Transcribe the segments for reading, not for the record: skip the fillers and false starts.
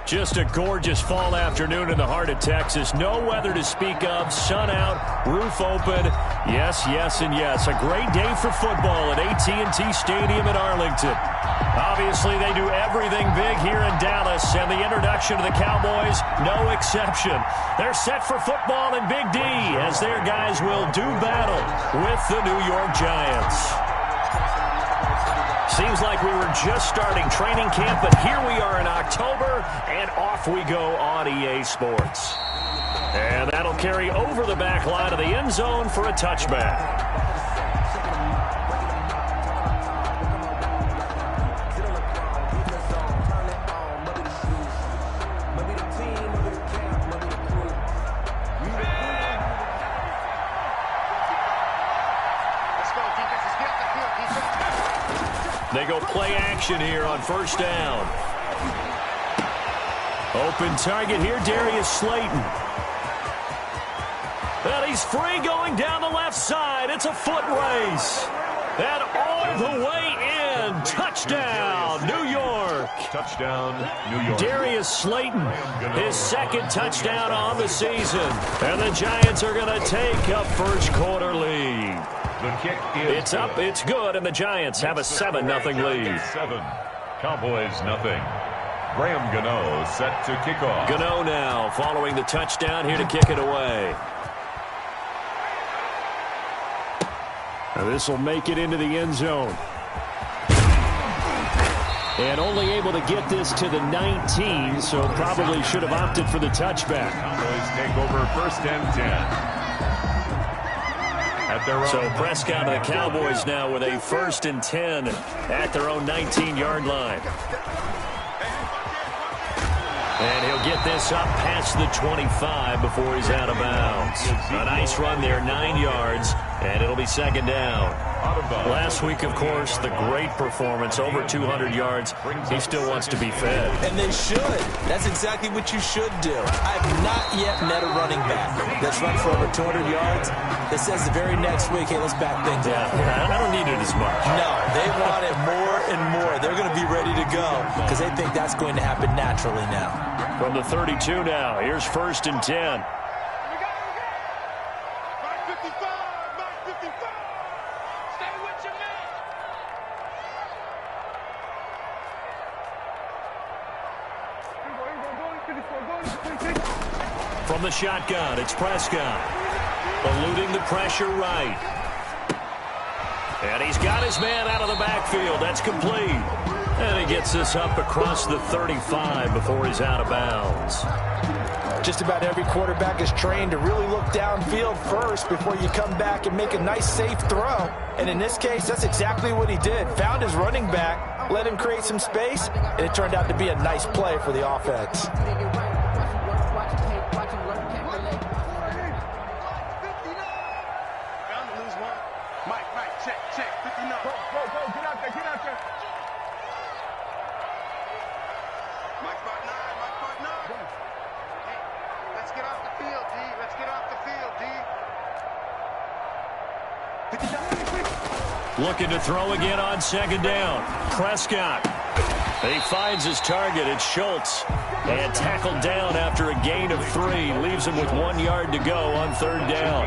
Just a gorgeous fall afternoon in the heart of Texas. No weather to speak of. Sun out, roof open. Yes, yes, and yes. A great day for football at AT&T Stadium in Arlington. Obviously, they do everything big here in Dallas, and the introduction of the Cowboys, no exception. They're set for football in Big D as their guys will do battle with the New York Giants. Seems like we were just starting training camp, but here we are in October, and off we go on EA Sports. And that'll carry over the back line of the end zone for a touchback. They go play action here on first down. Open target here, Darius Slayton. And he's free going down the left side. It's a foot race. And all the way in. Touchdown, New York. Touchdown, New York. Darius Slayton, his second touchdown on the season. And the Giants are going to take a first quarter lead. The kick is It's up, it's good, and the Giants have a 7-0 lead. 7. Cowboys nothing. Graham Gano set to kick off. Gano now following the touchdown here to kick it away. This will make it into the end zone. And only able to get this to the 19, so probably should have opted for the touchback. Cowboys take over first and 10. So Prescott and the Cowboys now with a first and 10 at their own 19-yard line. And he'll get this up past the 25 before he's out of bounds. A nice run there, 9 yards, and it'll be second down. Last week, of course, the great performance, over 200 yards. He still wants to be fed. And they should. That's exactly what you should do. I've not yet met a running back that's run for over 200 yards that says the very next week, hey, let's back things up. I don't need it as much. No, they want it more and more. They're going to be ready to go because they think that's going to happen naturally now. From the 32 now, here's first and 10. From the shotgun, it's Prescott. Eluding the pressure right. And he's got his man out of the backfield. That's complete. And he gets this up across the 35 before he's out of bounds. Just about every quarterback is trained to really look downfield first before you come back and make a nice, safe throw. And in this case, that's exactly what he did. Found his running back, let him create some space, and it turned out to be a nice play for the offense. Looking to throw again on second down. Prescott. He finds his target. It's Schultz. And tackled down after a gain of 3. Leaves him with 1 yard to go on third down.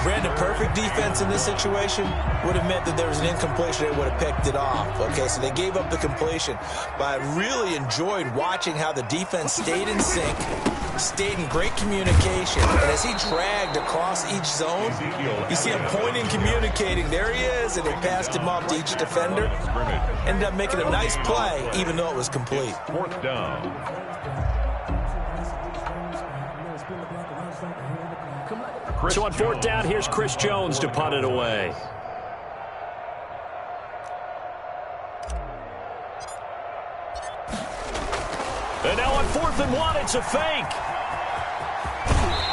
Brandon, perfect defense in this situation would have meant that there was an incompletion. They would have picked it off. Okay, so they gave up the completion. But I really enjoyed watching how the defense stayed in sync, stayed in great communication. And as he dragged across each zone, you see him pointing, communicating. There he is, and they passed him off to each defender. Ended up making a nice play, even though it was complete. Fourth down. So on fourth down, here's Chris Jones to punt it away. And now on 4th and 1, it's a fake.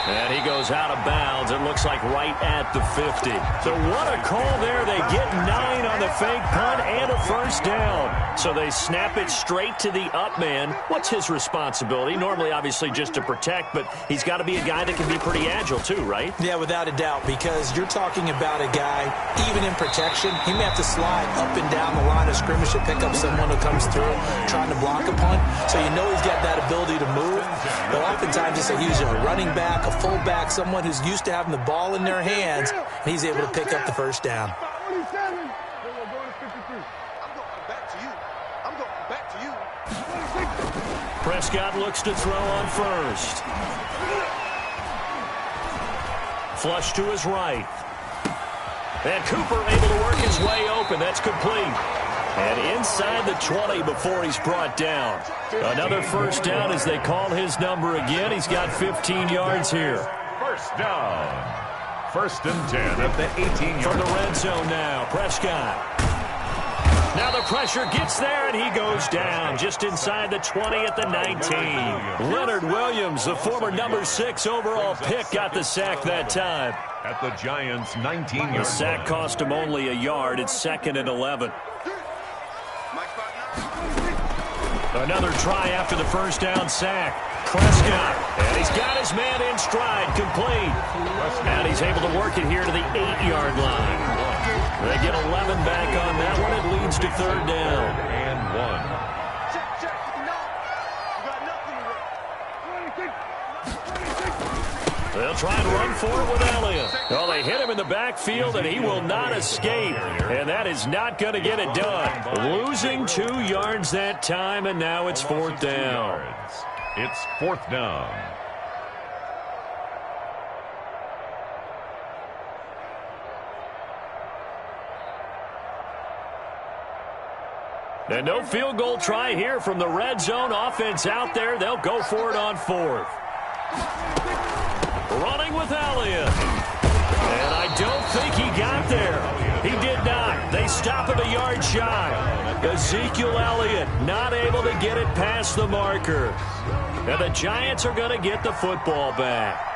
And he goes out of bounds. It looks like right at the 50. So what a call there. They get 9 on the fake punt and a first down. So they snap it straight to the up man. What's his responsibility? Normally, obviously, just to protect, but he's got to be a guy that can be pretty agile too, right? Yeah, without a doubt, because you're talking about a guy, even in protection, he may have to slide up and down the line of scrimmage to pick up someone who comes through trying to block a punt. So you know he's got that ability to move. But oftentimes it's usually a running back, a fullback, someone who's used to having the ball in their hands, and he's able to pick up the first down. Prescott looks to throw on first. Flush to his right. And Cooper able to work his way open. That's complete. And inside the 20 before he's brought down. Another first down as they call his number again. He's got 15 yards here. First down. 1st and 10 at the 18-yard from the red zone now. Prescott. Now the pressure gets there, and he goes down just inside the 20 at the 19. Leonard Williams, the former number 6 overall pick, got the sack that time. At the Giants' 19-yard line. The sack cost him only a yard. It's 2nd and 11. Another try after the first down sack. Prescott, and he's got his man in stride, complete. And he's able to work it here to the 8-yard line. They get 11 back on that one. It leads to 3rd down. And 1. They'll try and run for it with Elliott. Well, they hit him in the backfield, and he will not escape. And that is not going to get it done. Losing 2 yards that time, and now it's 4th down. It's 4th down. And no field goal try here from the red zone. Offense out there. They'll go for it on 4th. Running with Elliott. And I don't think he got there. He did not. They stop him a yard shy. Ezekiel Elliott not able to get it past the marker. And the Giants are going to get the football back.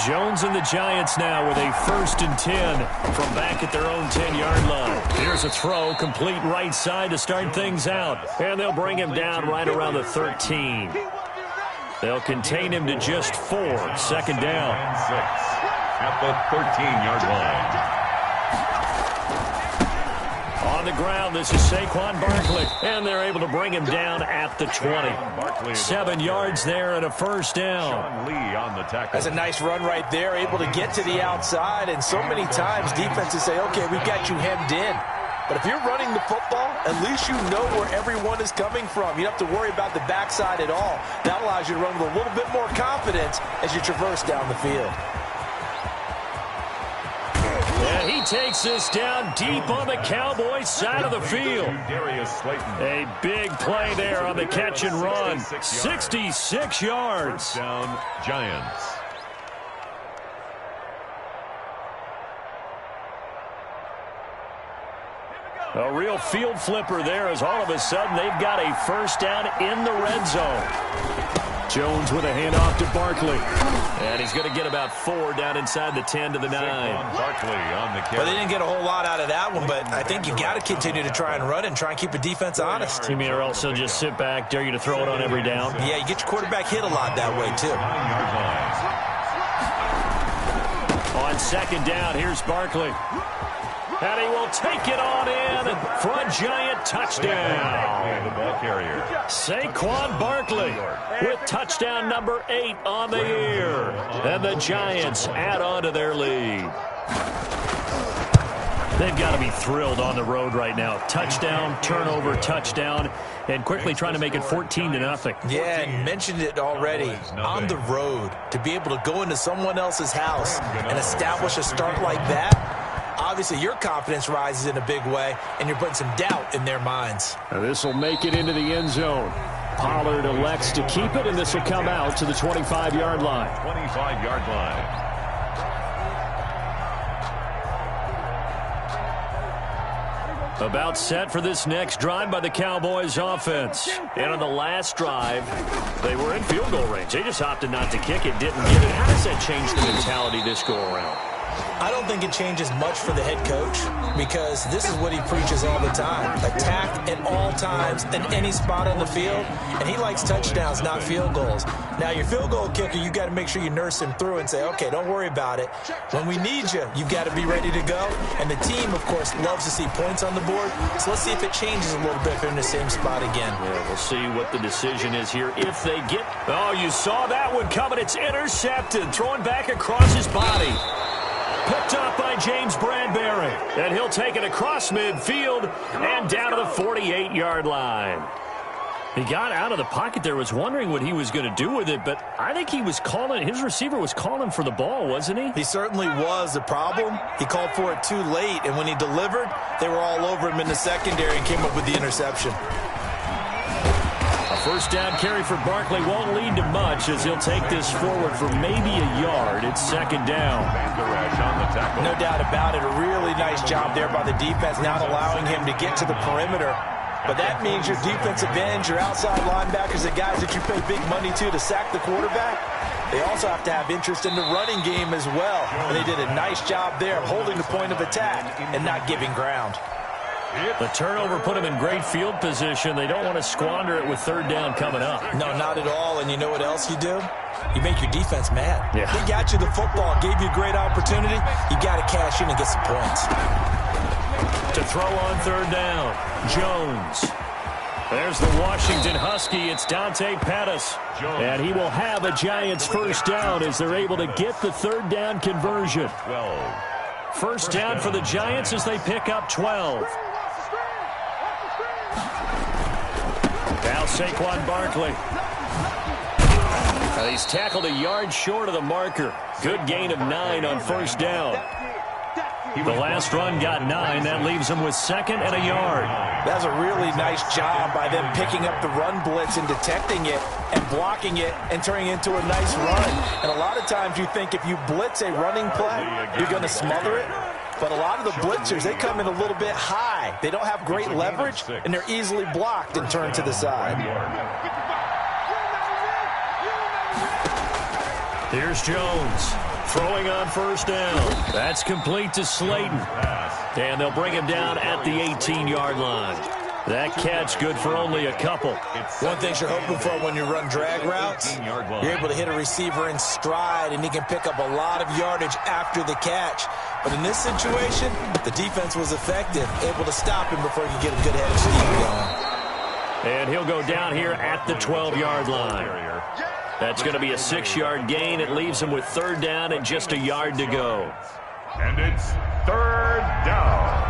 Jones and the Giants now with a 1st and 10 from back at their own 10-yard line. Here's a throw, complete right side to start things out. And they'll bring him down right around the 13. They'll contain him to just 4. 2nd down. And 6 at the 13-yard line. On the ground, this is Saquon Barkley. And they're able to bring him down at the 20. 7 yards there and a first down. Lee on the tackle. That's a nice run right there, able to get to the outside. And so many times defenses say, okay, we've got you hemmed in. But if you're running the football, at least you know where everyone is coming from. You don't have to worry about the backside at all. That allows you to run with a little bit more confidence as you traverse down the field. And he takes this down deep on the Cowboys side of the field. A big play there on the catch and run. 66 yards. First down, Giants. A real field flipper there as all of a sudden they've got a first down in the red zone. Jones with a handoff to Barkley. And he's going to get about 4 down inside the 10 to the 9. Barkley on the But they didn't get a whole lot out of that one, but I think you got to continue to try and run and try and keep the defense honest. You mean or else they'll just sit back, dare you to throw it on every down? Yeah, you get your quarterback hit a lot that way, too. 9-yard line. On 2nd down, here's Barkley. And he will take it on in for a Giant touchdown. The ball carrier. Saquon Barkley with touchdown number 8 on the year. And the Giants add on to their lead. They've got to be thrilled on the road right now. Touchdown, turnover, touchdown, and quickly trying to make it 14-0. Yeah, and mentioned it already. On the road, to be able to go into someone else's house and establish a start like that, obviously your confidence rises in a big way, and you're putting some doubt in their minds. Now this will make it into the end zone. Pollard elects to keep it, and this will come out to the 25-yard line. 25-yard line. About set for this next drive by the Cowboys offense. And on the last drive, they were in field goal range. They just opted not to kick it, didn't get it. How does that change the mentality this go around? I don't think it changes much for the head coach because this is what he preaches all the time. Attack at all times in any spot on the field, and he likes touchdowns, not field goals. Now, your field goal kicker, you got to make sure you nurse him through and say, okay, don't worry about it. When we need you, you've got to be ready to go. And the team, of course, loves to see points on the board. So let's see if it changes a little bit if they're in the same spot again. Yeah, we'll see what the decision is here if they get... Oh, you saw that one coming. It's intercepted. Throwing back across his body. Picked up by James Bradbury. And he'll take it across midfield and down to the 48-yard line. He got out of the pocket there, was wondering what he was going to do with it, but I think he was calling, his receiver was calling for the ball, wasn't he? He certainly was. The problem, he called for it too late, and when he delivered, they were all over him in the secondary and came up with the interception. A first down carry for Barkley won't lead to much as he'll take this forward for maybe a yard. It's second down. No doubt about it. A really nice job there by the defense, not allowing him to get to the perimeter. But that means your defensive ends, your outside linebackers, the guys that you pay big money to sack the quarterback, they also have to have interest in the running game as well. And they did a nice job there of holding the point of attack and not giving ground. The turnover put them in great field position. They don't want to squander it with third down coming up. No, not at all. And you know what else you do? You make your defense mad. Yeah. They got you the football, gave you a great opportunity. You got to cash in and get some points. To throw on third down, Jones. There's the Washington Husky. It's Dante Pettis. And he will have a Giants first down as they're able to get the third down conversion. First down for the Giants as they pick up 12. Now Saquon Barkley. He's tackled a yard short of the marker. Good gain of 9 on first down. The last run got 9. That leaves him with second and a yard. That's a really nice job by them picking up the run blitz and detecting it and blocking it and turning it into a nice run. And a lot of times you think if you blitz a running play, you're going to smother it. But a lot of the blitzers, they come in a little bit high. They don't have great leverage, and they're easily blocked and turned to the side. Here's Jones. Throwing on first down. That's complete to Slayton. And they'll bring him down at the 18-yard line. That catch good for only a couple. One thing you're hoping for when you run drag routes, you're able to hit a receiver in stride, and he can pick up a lot of yardage after the catch. But in this situation, the defense was effective, able to stop him before he could get a good head of steam going. And he'll go down here at the 12-yard line. That's going to be a 6-yard gain. It leaves him with third down and just a yard to go. And it's third down.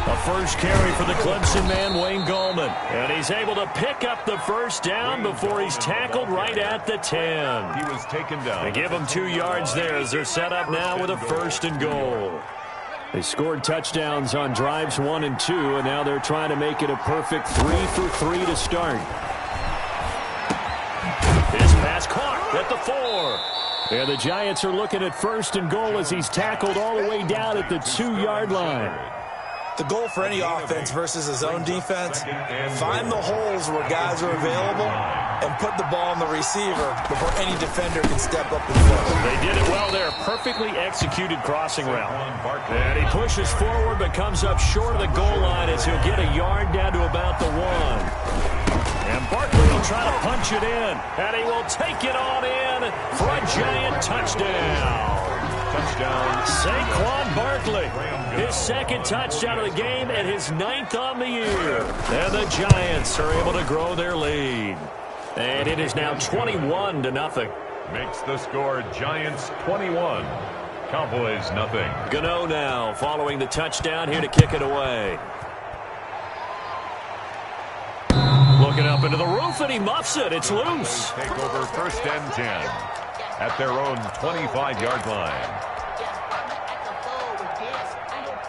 A first carry for the Clemson man, Wayne Gallman. And he's able to pick up the first down before he's tackled right at the 10. He was taken down. They give him 2 yards there as they're set up now with a first and goal. They scored touchdowns on drives 1 and 2, and now they're trying to make it a perfect 3 for 3 to start. His pass caught at the 4. And the Giants are looking at first and goal as he's tackled all the way down at the 2-yard line. The goal for any offense versus his own defense, find the holes where guys are available and put the ball on the receiver before any defender can step up and fill. They did it well there. Perfectly executed crossing route. And he pushes forward but comes up short of the goal line as he'll get a yard down to about the 1. And Barkley will try to punch it in. And he will take it on in for a Giant touchdown. Touchdown. Saquon Barkley. His second touchdown of the game and his 9th on the year. And the Giants are able to grow their lead. And it is now 21-0. Makes the score Giants 21. Cowboys nothing. Gano now following the touchdown here to kick it away. Looking up into the roof and he muffs it. It's loose. Take over first and 10 at their own 25-yard line.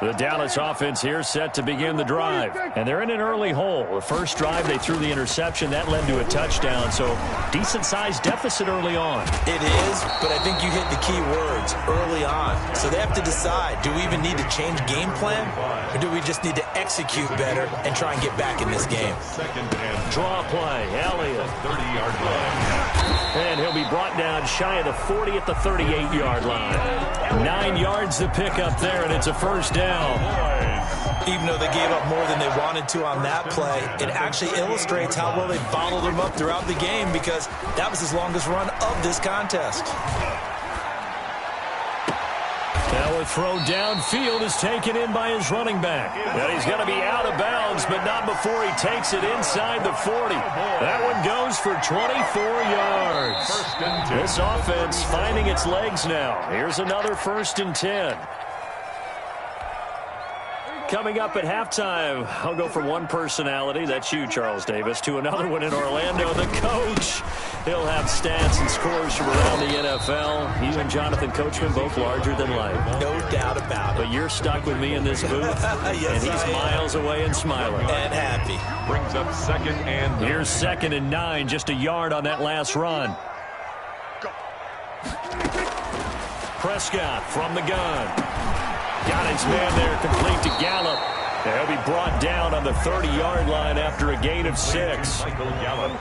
The Dallas offense here set to begin the drive. And they're in an early hole. The first drive, they threw the interception. That led to a touchdown. So decent-sized deficit early on. It is, but I think you hit the key words, early on. So they have to decide, do we even need to change game plan? Or do we just need to execute better and try and get back in this game? Draw play. Elliott. 30-yard line. And he'll be brought down shy of the 40 at the 38-yard line. 9 yards to pick up there, and it's a first down. Even though they gave up more than they wanted to on that play, it actually illustrates how well they bottled him up throughout the game because that was his longest run of this contest. Now a throw downfield is taken in by his running back. And he's going to be out of bounds, but not before he takes it inside the 40. That one goes for 24 yards. This offense finding its legs now. Here's another 1st and 10. Coming up at halftime, I'll go from one personality, that's you, Charles Davis, to another one in Orlando, the coach. He'll have stats and scores from around the NFL. You and Jonathan Coachman, both larger than life. No doubt about it. But you're stuck with me in this booth, Yes, and he's miles away and smiling. And happy. Brings up 2nd and 9. Here's 2nd and 9, just a yard on that last run. Prescott from the gun. Got his man there, complete to Gallup. And he'll be brought down on the 30-yard line after a gain of 6. Michael Gallup.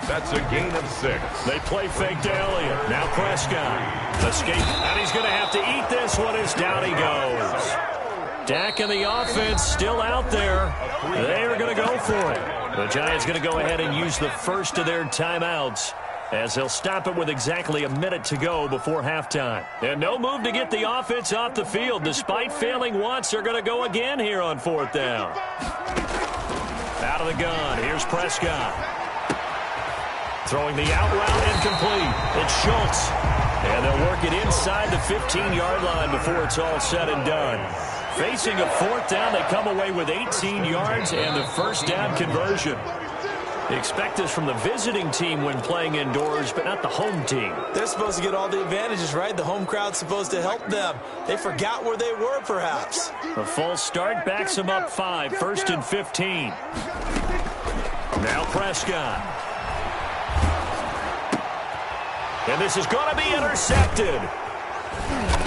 That's a gain of 6. They play fake to Elliott. Now Prescott. Escape. And he's going to have to eat this one as down he goes. Dak and the offense still out there. They are going to go for it. The Giants going to go ahead and use the first of their timeouts, as they'll stop it with exactly a minute to go before halftime. And no move to get the offense off the field. Despite failing once, they're going to go again here on 4th down. Out of the gun, here's Prescott. Throwing the out route incomplete. It's Schultz. And they'll work it inside the 15-yard line before it's all said and done. Facing a 4th down, they come away with 18 yards and the 1st down conversion. Expect this from the visiting team when playing indoors, but not the home team. They're supposed to get all the advantages, right? The home crowd's supposed to help them. They forgot where they were, perhaps. A false start backs them up 5, 1st and 15. Now Prescott. And this is going to be intercepted.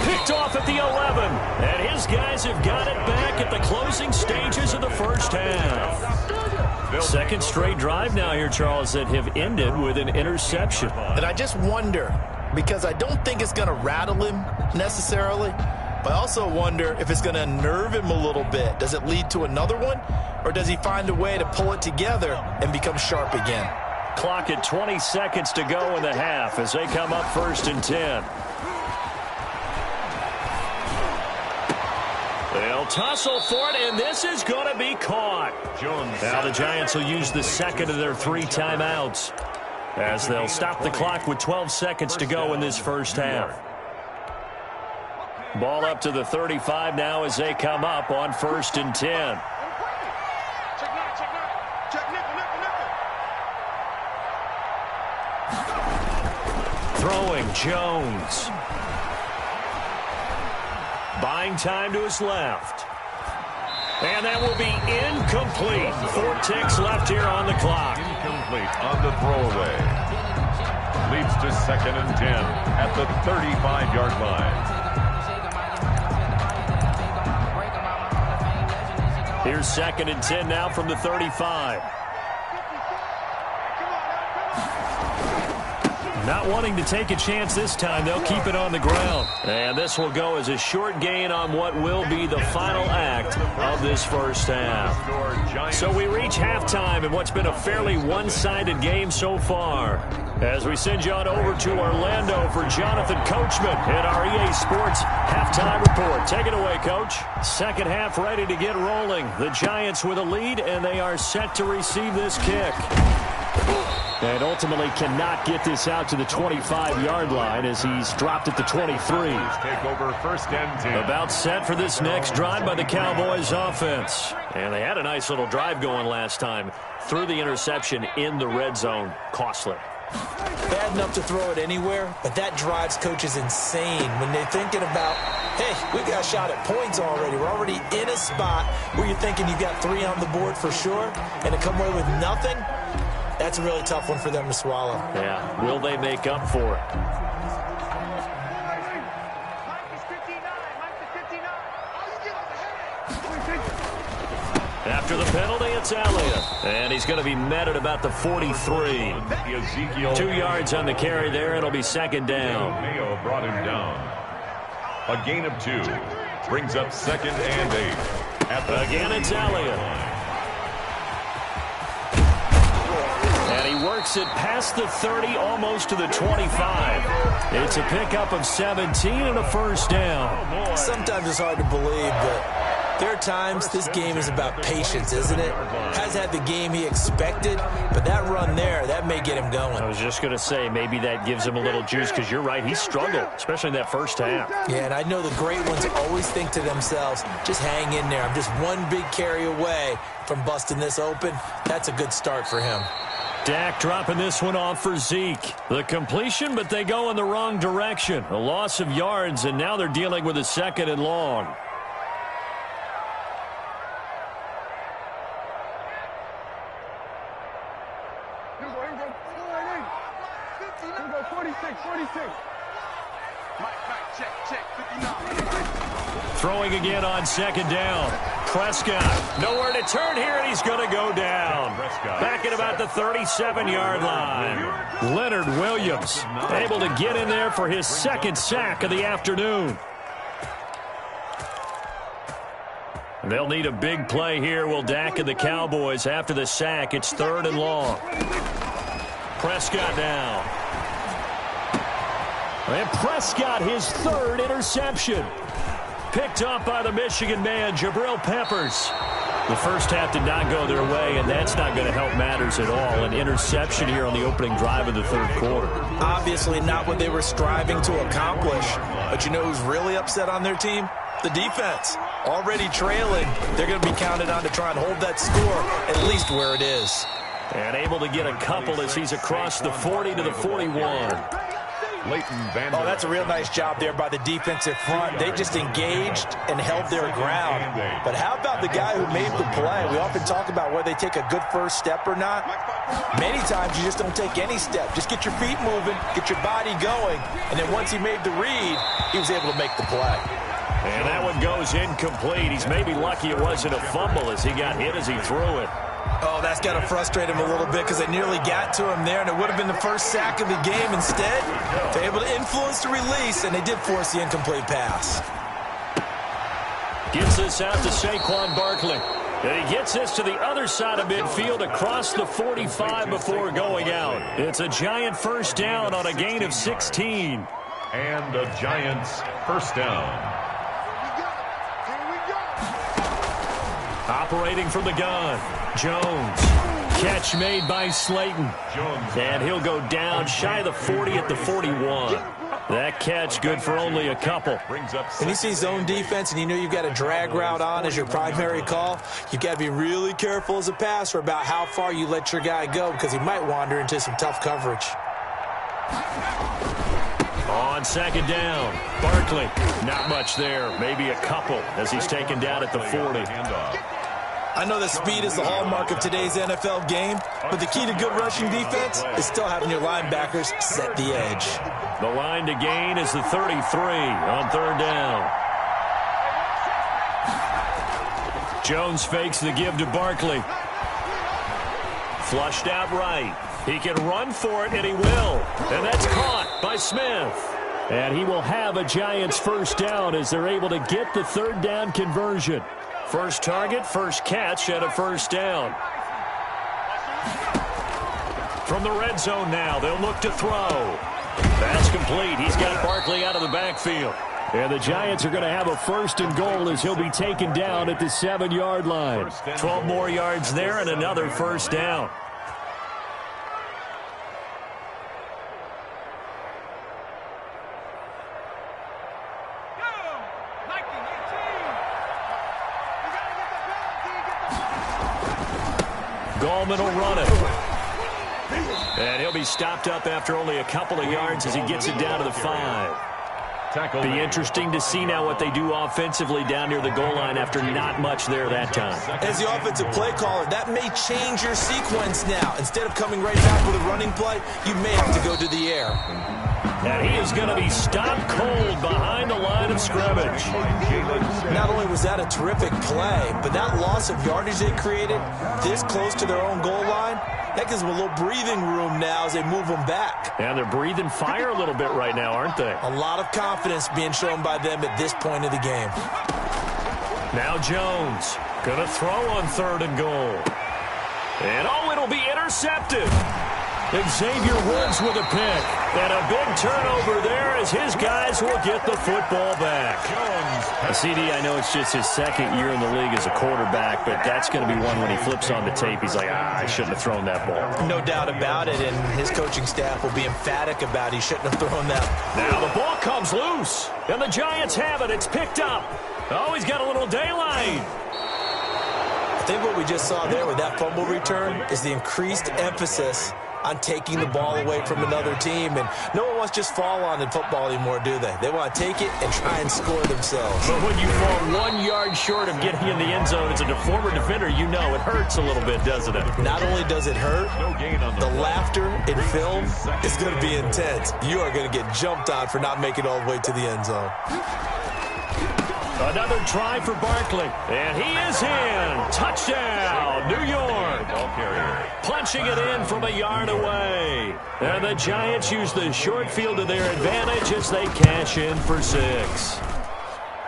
Picked off at the 11. And his guys have got it back at the closing stages of the first half. 2nd straight drive now here, Charles, that have ended with an interception. And I just wonder, because I don't think it's going to rattle him necessarily, but I also wonder if it's going to unnerve him a little bit. Does it lead to another one, or does he find a way to pull it together and become sharp again? Clock at 20 seconds to go in the half as they come up 1st and 10. They'll tussle for it, and this is going to be caught. Now the Giants will use the 2nd of their 3 timeouts, as they'll stop the clock with 12 seconds to go in this first half. Ball up to the 35 now as they come up on 1st and 10. Throwing Jones. Buying time to his left. And that will be incomplete. 4 ticks left here on the clock. Incomplete on the throwaway. Leads to 2nd and 10 at the 35-yard line. Here's 2nd and 10 now from the 35. Not wanting to take a chance this time, they'll keep it on the ground. And this will go as a short gain on what will be the final act of this first half. So we reach halftime in what's been a fairly one-sided game so far. As we send you on over to Orlando for Jonathan Coachman in our EA Sports Halftime Report. Take it away, Coach. Second half ready to get rolling. The Giants with a lead, and they are set to receive this kick. And ultimately cannot get this out to the 25-yard line as he's dropped at the 23. Take over 1st and 10. About set for this next drive by the Cowboys offense. And they had a nice little drive going last time. Threw the interception in the red zone. Costly. Bad enough to throw it anywhere, but that drives coaches insane when they're thinking about hey, we got a shot at points already. We're already in a spot where you're thinking you've got 3 on the board for sure, and to come away with nothing, that's a really tough one for them to swallow. Yeah, will they make up for it? After the penalty, it's Elliott. And he's going to be met at about the 43. 2 yards on the carry there. It'll be second down. Mayo brought him down. A gain of 2. Brings up 2nd and 8. Again, it's Elliott. And he works it past the 30, almost to the 25. It's a pickup of 17 and a first down. Sometimes it's hard to believe, but there are times this game is about patience, isn't it? Has had the game he expected, but that run there, that may get him going. I was just going to say, maybe that gives him a little juice, because you're right, he struggled, especially in that first half. Yeah, and I know the great ones always think to themselves, just hang in there. I'm just one big carry away from busting this open. That's a good start for him. Dak dropping this one off for Zeke. The completion, but they go in the wrong direction. A loss of yards, and now they're dealing with a 2nd and long. Throwing again on 2nd down. Prescott, nowhere to turn here, and he's going to go down. Back at about the 37-yard line. Leonard Williams able to get in there for his 2nd sack of the afternoon. They'll need a big play here, will Dak and the Cowboys. After the sack, it's 3rd and long. Prescott down. And Prescott, his 3rd interception. Picked up by the Michigan man, Jabril Peppers. The first half did not go their way, and that's not going to help matters at all. An interception here on the opening drive of the 3rd quarter. Obviously not what they were striving to accomplish. But you know who's really upset on their team? The defense. Already trailing. They're going to be counted on to try and hold that score at least where it is. And able to get a couple as he's across the 40 to the 41. Oh, that's a real nice job there by the defensive front. They just engaged and held their ground. But how about the guy who made the play? We often talk about whether they take a good first step or not. Many times you just don't take any step. Just get your feet moving, get your body going, and then once he made the read, he was able to make the play. And that one goes incomplete. He's maybe lucky it wasn't a fumble as he got hit as he threw it. Oh, that's got to frustrate him a little bit because they nearly got to him there, and it would have been the first sack of the game. Instead, they're able to influence the release, and they did force the incomplete pass. Gets this out to Saquon Barkley. And he gets this to the other side of midfield across the 45 before going out. It's a Giant first down on a gain of 16. And a Giants first down. Operating from the gun, Jones. Catch made by Slayton. And he'll go down shy of the 40 at the 41. That catch good for only a couple. When you see zone defense and you know you've got a drag route on as your primary call, you've got to be really careful as a passer about how far you let your guy go because he might wander into some tough coverage. On 2nd down, Barkley. Not much there, maybe a couple as he's taken down at the 40. I know that speed is the hallmark of today's NFL game, but the key to good rushing defense is still having your linebackers set the edge. The line to gain is the 33 on 3rd down. Jones fakes the give to Barkley. Flushed out right. He can run for it, and he will. And that's caught by Smith. And he will have a Giants first down as they're able to get the 3rd down conversion. First target, first catch, and a first down. From the red zone now, they'll look to throw. That's complete. He's got Barkley out of the backfield. And the Giants are going to have a 1st and goal as he'll be taken down at the 7-yard line. 12 more yards there and another first down. Gallman will run it. And he'll be stopped up after only a couple of yards as he gets it down to the 5. Tackle. Be interesting to see now what they do offensively down near the goal line after not much there that time. As the offensive play caller, that may change your sequence now. Instead of coming right back with a running play, you may have to go to the air. And he is going to be stopped cold behind the line of scrimmage. Not only was that a terrific play, but that loss of yardage they created this close to their own goal line, that gives them a little breathing room now as they move them back. And they're breathing fire a little bit right now, aren't they? A lot of confidence being shown by them at this point of the game. Now Jones going to throw on 3rd and goal. And it'll be intercepted. Xavier Woods with a pick. And a big turnover there as his guys will get the football back. CD, I know it's just his 2nd year in the league as a quarterback, but that's going to be one when he flips on the tape. He's like, I shouldn't have thrown that ball. No doubt about it, and his coaching staff will be emphatic about he shouldn't have thrown that. Now the ball comes loose, and the Giants have it. It's picked up. Oh, he's got a little daylight. I think what we just saw there with that fumble return is the increased emphasis on taking the ball away from another team. And no one wants to just fall on in football anymore, do they? They want to take it and try and score themselves. But when you fall 1 yard short of getting in the end zone as a former defender, you know it hurts a little bit, doesn't it? Not only does it hurt, the laughter in film is going to be intense. You are going to get jumped on for not making it all the way to the end zone. Another try for Barkley, and he is in. Touchdown, New York. Ball carrier. Punching it in from a yard away. And the Giants use the short field to their advantage as they cash in for 6.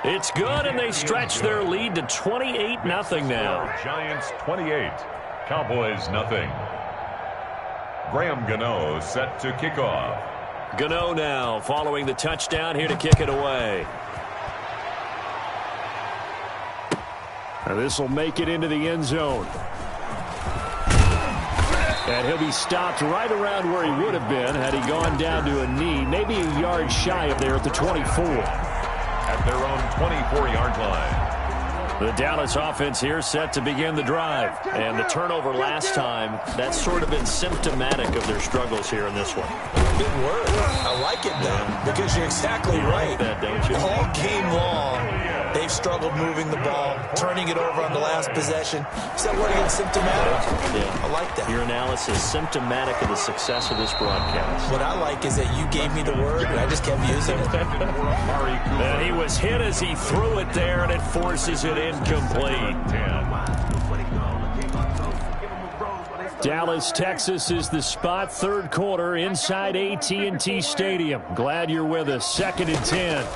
It's good, and they stretch their lead to 28-0 now. Giants 28, Cowboys nothing. Graham Gano set to kick off. Gano now following the touchdown here to kick it away. And this will make it into the end zone. And he'll be stopped right around where he would have been had he gone down to a knee, maybe a yard shy of there at the 24. At their own 24-yard line. The Dallas offense here set to begin the drive. And the turnover last time, that's sort of been symptomatic of their struggles here in this one. Good word. I like it, though, because you're exactly right. Like that, don't you? All game long, they've struggled moving the ball, turning it over on the last possession. Is that word again, symptomatic? Yeah. I like that. Your analysis symptomatic of the success of this broadcast. What I like is that you gave me the word, and I just kept using it. And he was hit as he threw it there, and it forces it incomplete. Dallas, Texas is the spot, 3rd quarter inside AT&T Stadium. Glad you're with us. 2nd and 10.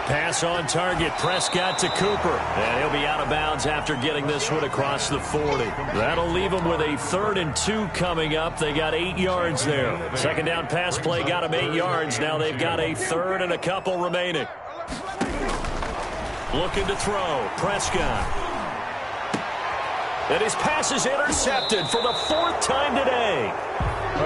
Pass on target. Prescott to Cooper. And he'll be out of bounds after getting this one across the 40. That'll leave them with a 3rd and 2 coming up. They got 8 yards there. 2nd down pass play got them 8 yards. Now they've got a 3rd and a couple remaining. Looking to throw. Prescott. And his pass is intercepted for the 4th time today.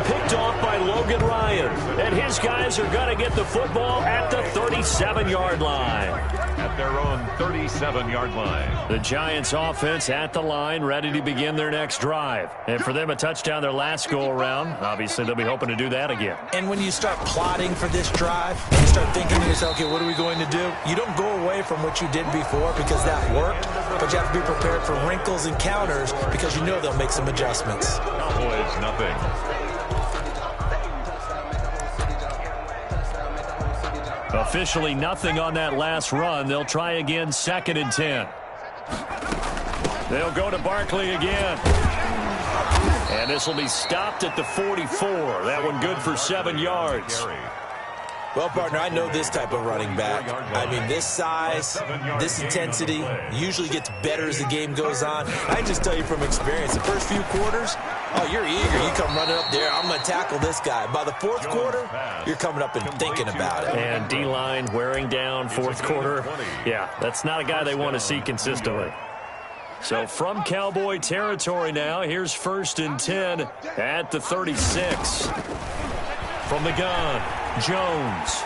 Picked off by Logan Ryan. And his guys are going to get the football at the 37-yard line. At their own 37-yard line. The Giants offense at the line, ready to begin their next drive. And for them, a touchdown their last go-around. Obviously, they'll be hoping to do that again. And when you start plotting for this drive, you start thinking to yourself, okay, what are we going to do? You don't go away from what you did before because that worked, but you have to be prepared for wrinkles and counters because you know they'll make some adjustments. Cowboys nothing. Officially nothing on that last run. They'll try again, 2nd and 10. They'll go to Barkley again. And this will be stopped at the 44. That one good for 7 yards. Well, partner, I know this type of running back. I mean, this size, this intensity usually gets better as the game goes on. I can just tell you from experience, the first few quarters, oh, you're eager. You come running up there, I'm going to tackle this guy. By the 4th quarter, you're coming up and thinking about it. And D-line wearing down 4th quarter. Yeah, that's not a guy they want to see consistently. So from Cowboy territory now, here's 1st and 10 at the 36. From the gun, Jones.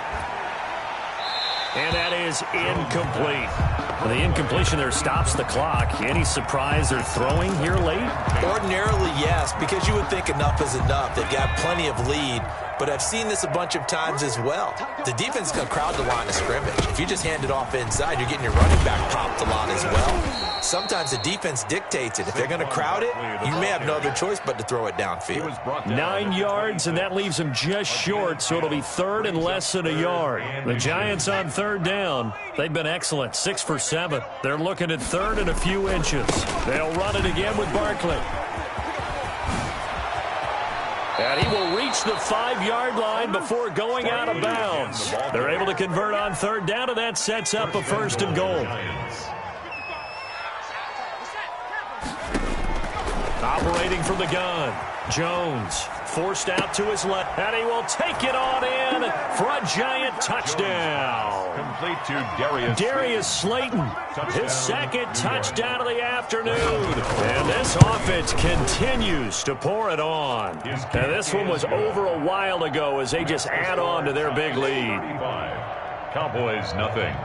And that is incomplete. Well, the incompletion there stops the clock. Any surprise they're throwing here late? Ordinarily, yes, because you would think enough is enough. They've got plenty of lead, but I've seen this a bunch of times as well. The defense is going to crowd the line of scrimmage. If you just hand it off inside, you're getting your running back popped a lot as well. Sometimes the defense dictates it. If they're going to crowd it, you may have no other choice but to throw it downfield. 9 yards, and that leaves them just short, so it'll be third and less than a yard. The Giants on third down. They've been excellent, 6 for 7. They're looking at third and a few inches. They'll run it again with Barkley. And he will reach the 5-yard line before going out of bounds. They're able to convert on third down, and that sets up a first and goal. Operating from the gun, Jones forced out to his left, and he will take it on in for a Giant touchdown. Complete to Darius Slayton, his second touchdown of the afternoon. And this offense continues to pour it on. And this one was over a while ago as they just add on to their big lead. Cowboys nothing.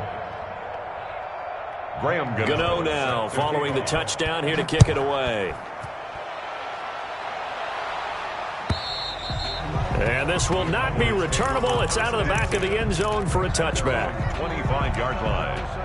Graham Gano now following the touchdown here to kick it away. And this will not be returnable. It's out of the back of the end zone for a touchback. 25-yard line.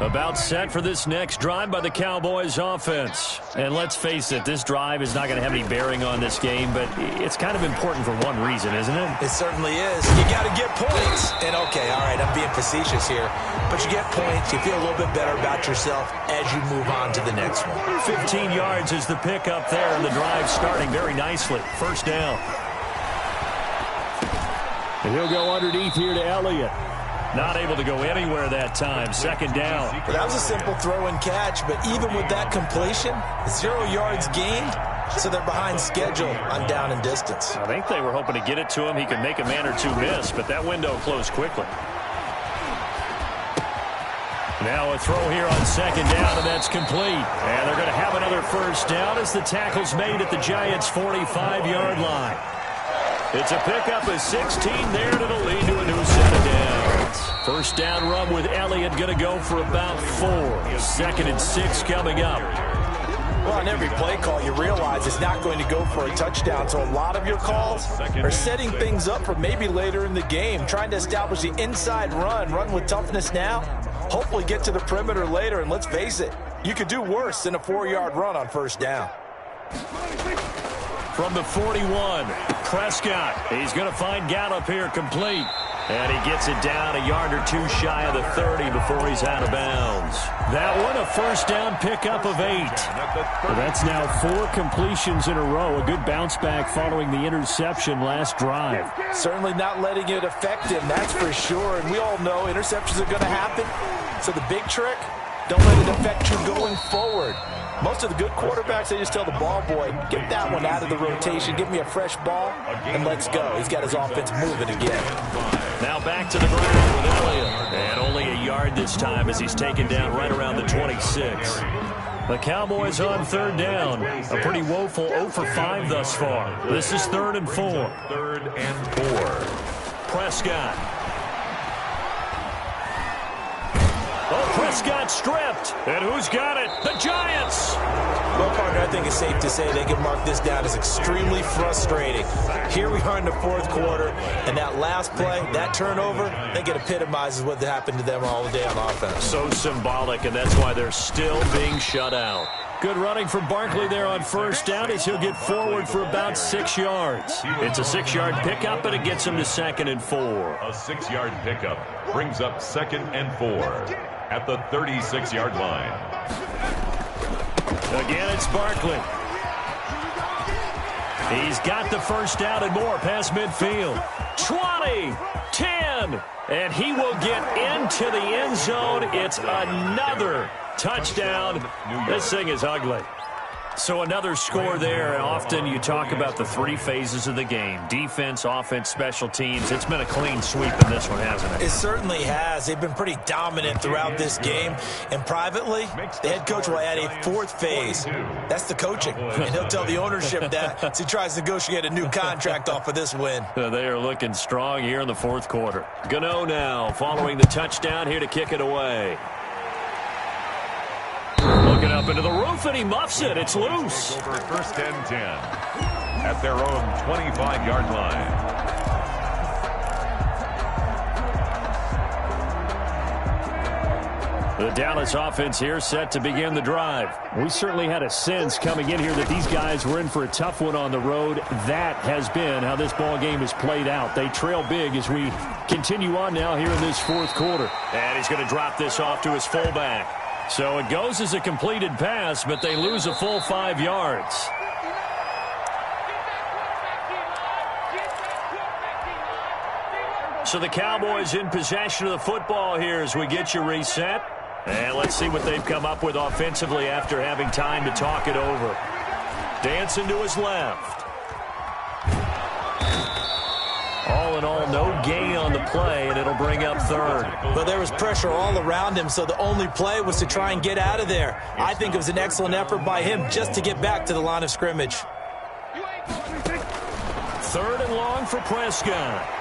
About set for this next drive by the Cowboys offense. And let's face it, this drive is not going to have any bearing on this game, but it's kind of important for one reason, isn't it? It certainly is. You got to get points. And okay, all right, I'm being facetious here, but you get points, you feel a little bit better about yourself as you move on to the next one. 15 yards is the pickup there, and the drive starting very nicely. First down. And he'll go underneath here to Elliott. Not able to go anywhere that time. Second down. Well, that was a simple throw and catch, but even with that completion, 0 yards gained, so they're behind schedule on down and distance. I think they were hoping to get it to him. He could make a man or two miss, but that window closed quickly. Now a throw here on second down, and that's complete. And they're going to have another first down as the tackle's made at the Giants' 45-yard line. It's a pickup of 16 there, and it'll lead to a new set of downs. First down run with Elliott going to go for about 4. Second and 6 coming up. Well, on every play call, you realize it's not going to go for a touchdown. So a lot of your calls are setting things up for maybe later in the game, trying to establish the inside run with toughness now, hopefully get to the perimeter later. And let's face it, you could do worse than a 4-yard run on first down. From the 41, Prescott. He's going to find Gallup here complete. And he gets it down a yard or two shy of the 30 before he's out of bounds. That one, a first down pickup of 8. Well, that's now 4 completions in a row. A good bounce back following the interception last drive. Certainly not letting it affect him, that's for sure. And we all know interceptions are going to happen. So the big trick, don't let it affect you going forward. Most of the good quarterbacks, they just tell the ball boy, get that one out of the rotation, give me a fresh ball, and let's go. He's got his offense moving again. Now back to the ground with Elliott. And only a yard this time as he's taken down right around the 26. The Cowboys on third down. A pretty woeful 0 for 5 thus far. This is 3rd and 4. 3rd and 4. Prescott. Oh, Prescott stripped. And who's got it? The Giants. Well, partner, I think it's safe to say they can mark this down as extremely frustrating. Here we are in the 4th quarter, and that last play, that turnover, I think it epitomizes what happened to them all day on offense. So symbolic, and that's why they're still being shut out. Good running from Barkley there on first down as he'll get forward for about 6 yards. It's a 6-yard pickup, and it gets him to 2nd and 4. A 6-yard pickup brings up 2nd and 4 at the 36-yard line. Again, it's Barkley. He's got the first down and more past midfield. 20, 10, and he will get into the end zone. It's another touchdown. This thing is ugly. So another score there, and often you talk about the three phases of the game: defense, offense, special teams. It's been a clean sweep in this one, hasn't it? It certainly has. They've been pretty dominant throughout this game. And privately, the head coach will add a fourth phase. That's the coaching. And he'll tell the ownership that as he tries to negotiate a new contract off of this win. They are looking strong here in the fourth quarter. Gano now following the touchdown here to kick it away. Looking up into the roof, and he muffs it. It's loose. Over 1st and 10 at their own 25-yard line. The Dallas offense here set to begin the drive. We certainly had a sense coming in here that these guys were in for a tough one on the road. That has been how this ball game has played out. They trail big as we continue on now here in this fourth quarter. And he's going to drop this off to his fullback. So it goes as a completed pass, but they lose a full 5 yards. So the Cowboys in possession of the football here as we get you reset. And let's see what they've come up with offensively after having time to talk it over. Dancing to his left. All in all, no gain on the play, and it'll bring up third. But there was pressure all around him, so the only play was to try and get out of there. I think it was an excellent effort by him just to get back to the line of scrimmage. 3rd and long for Prescott.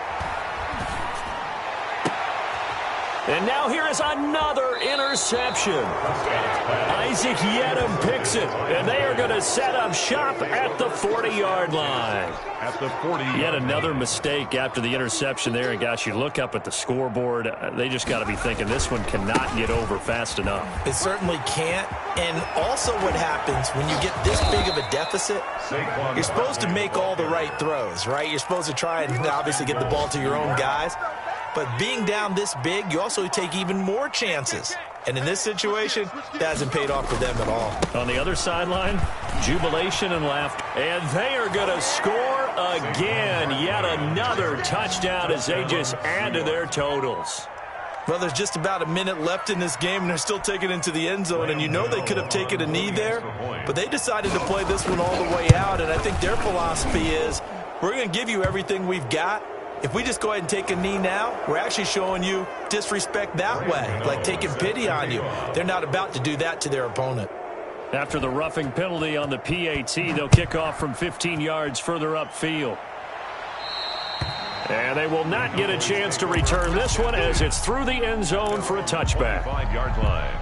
And now here is another interception. Isaac Yedem picks it, and they are going to set up shop at the 40-yard line. At the 40. Yet another mistake after the interception there. And, gosh, you look up at the scoreboard, they just got to be thinking this one cannot get over fast enough. It certainly can't. And also what happens when you get this big of a deficit, you're supposed to make all the right throws, right? You're supposed to try and obviously get the ball to your own guys. But being down this big, you also take even more chances. And in this situation, that hasn't paid off for them at all. On the other sideline, jubilation and laughter. And they are going to score again. Yet another touchdown as they just add to their totals. Well, there's just about a minute left in this game, and they're still taking it into the end zone. And you know they could have taken a knee there, but they decided to play this one all the way out. And I think their philosophy is, we're going to give you everything we've got. If we just go ahead and take a knee now, we're actually showing you disrespect that way, like taking pity on you. They're not about to do that to their opponent. After the roughing penalty on the PAT, they'll kick off from 15 yards further upfield. And they will not get a chance to return this one as it's through the end zone for a touchback. 5-yard line.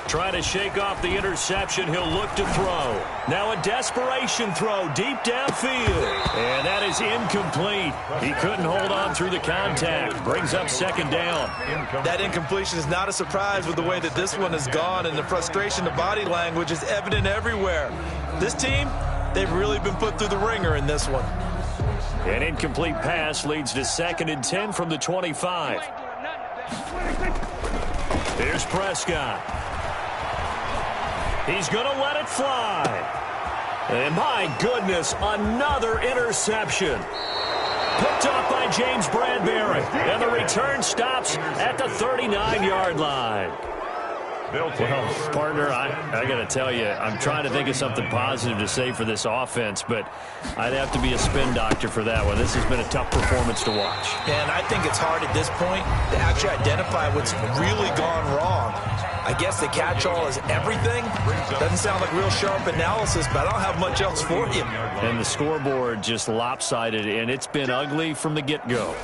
Trying to shake off the interception. He'll look to throw. Now a desperation throw deep downfield. And that is incomplete. He couldn't hold on through the contact. Brings up 2nd down. That incompletion is not a surprise with the way that this one has gone, and the frustration, the body language is evident everywhere. This team, they've really been put through the ringer in this one. An incomplete pass leads to 2nd and 10 from the 25. Here's Prescott. He's going to let it fly. And my goodness, another interception. Picked off by James Bradbury. And the return stops at the 39-yard line. Well, partner, I got to tell you, I'm trying to think of something positive to say for this offense, but I'd have to be a spin doctor for that one. This has been a tough performance to watch. And I think it's hard at this point to actually identify what's really gone wrong. I guess the catch-all is everything. Doesn't sound like real sharp analysis, but I don't have much else for you. And the scoreboard just lopsided, and it's been ugly from the get-go.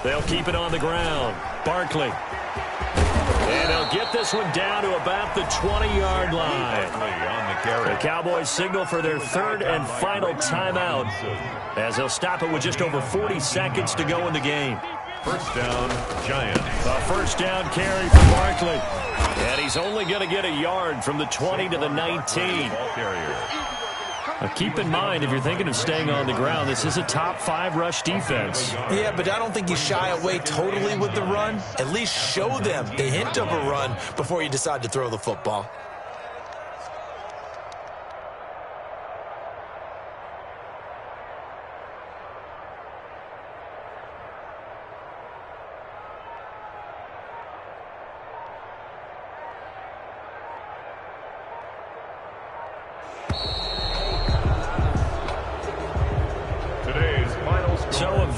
They'll keep it on the ground. Barkley. And they'll get this one down to about the 20-yard line. The Cowboys signal for their 3rd and final timeout as they'll stop it with just over 40 seconds to go in the game. First down, Giants. A first down carry for Barkley. And he's only going to get a yard from the 20 to the 19. Now keep in mind, if you're thinking of staying on the ground, this is a top 5 rush defense. Yeah, but I don't think you shy away totally with the run. At least show them the hint of a run before you decide to throw the football.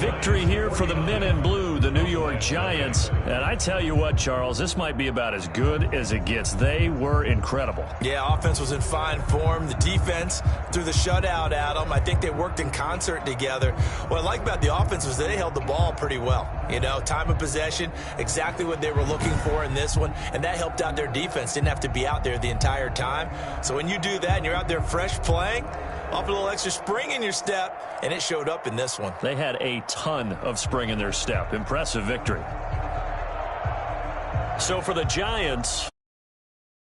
victory here for the men in blue, the New York Giants. And I tell you what, Charles, this might be about as good as it gets. They were incredible. Yeah, offense was in fine form. The defense threw the shutout at them. I think they worked in concert together. What I like about the offense was they held the ball pretty well. You know, time of possession, exactly what they were looking for in this one, and that helped out their defense. Didn't have to be out there the entire time. So when you do that and you're out there fresh playing, off a little extra spring in your step, and it showed up in this one. They had a ton of spring in their step. Impressive victory. So for the Giants,